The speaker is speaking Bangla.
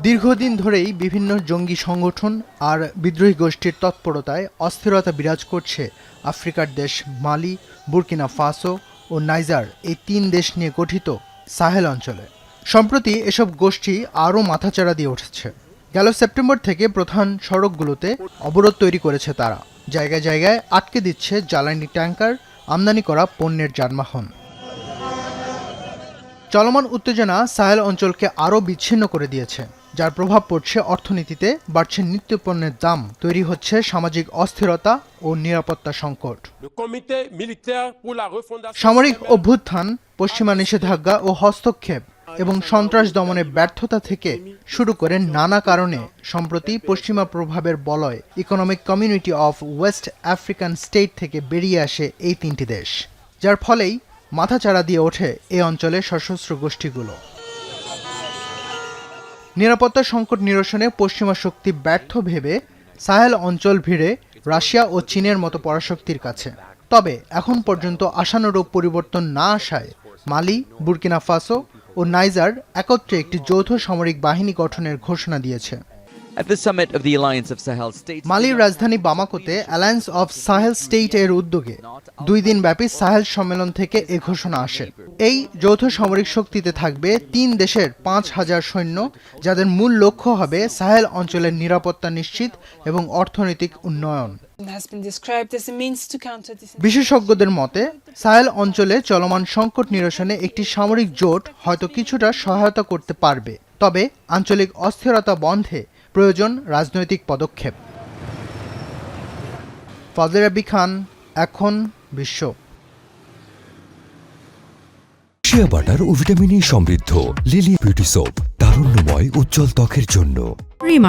দীর্ঘদিন ধরেই বিভিন্ন জঙ্গি সংগঠন আর বিদ্রোহী গোষ্ঠীর তৎপরতায় অস্থিরতা বিরাজ করছে আফ্রিকার দেশ মালি, বুর্কিনা ফাসো ও নাইজার এই তিন দেশ নিয়ে গঠিত সাহেল অঞ্চলে। সম্প্রতি এসব গোষ্ঠী আরও মাথাচাড়া দিয়ে উঠেছে। গেল সেপ্টেম্বর থেকে প্রধান সড়কগুলোতে অবরোধ তৈরি করেছে তারা। জায়গায় জায়গায় আটকে দিচ্ছে জ্বালানি ট্যাঙ্কার, আমদানি করা পণ্যের যানবাহন। চলমান উত্তেজনা সাহেল অঞ্চলকে আরও বিচ্ছিন্ন করে দিয়েছে, যার প্রভাব পড়ছে অর্থনীতিতে, বাড়ছে নিত্যপণ্যের দাম, তৈরি হচ্ছে সামাজিক অস্থিরতা ও নিরাপত্তা সংকট। সামরিক অভ্যুত্থান, পশ্চিমা নিষেধাজ্ঞা ও হস্তক্ষেপ এবং সন্ত্রাস দমনের ব্যর্থতা থেকে শুরু করে নানা কারণে সম্প্রতি পশ্চিমা প্রভাবের বলয় economic community of West African state থেকে বেরিয়ে আসে এই তিনটি দেশ, যার ফলেই মাথাচাড়া দিয়ে ওঠে এ অঞ্চলের সশস্ত্র গোষ্ঠীগুলো। নিরাপত্তা সংকট নিরসনে পশ্চিমা শক্তি ব্যর্থ ভেবে সাহেল অঞ্চল ভিড়ে রাশিয়া ও চীনের মতো পরাশক্তির কাছে। তবে এখন পর্যন্ত আশানুরূপ পরিবর্তন না আসায় মালি, বুর্কিনা ফাসো ও নাইজার একত্রে একটি যৌথ সামরিক বাহিনী গঠনের ঘোষণা দিয়েছে। মালির রাজধানী বামাকোতে অ্যালায়েন্স অফ সাহেল স্টেট এর উদ্যোগে 2 দিন ব্যাপী সাহেল সম্মেলন থেকে এ ঘোষণা আসে। এই যৌথ সামরিক শক্তিতে থাকবে 3 দেশের 5000 সৈন্য, যাদের মূল লক্ষ্য হবে সাহেল অঞ্চলের নিরাপত্তা নিশ্চিত এবং অর্থনৈতিক উন্নয়ন। বিশেষজ্ঞদের মতে সাহেল অঞ্চলে চলমান সংকট নিরসনে একটি সামরিক জোট হয়তো কিছুটা সহায়তা করতে পারবে, তবে আঞ্চলিক অস্থিরতা বন্ধে প্রয়োজন রাজনৈতিক পদক্ষেপ। ফাজলে রাব্বি খান, এখন বিশ্ব। শিয়া বাটার ও ভিটামিন ই সমৃদ্ধ লিলি বিউটি সোপ, তারুণ্যময় উজ্জ্বল ত্বকের জন্য।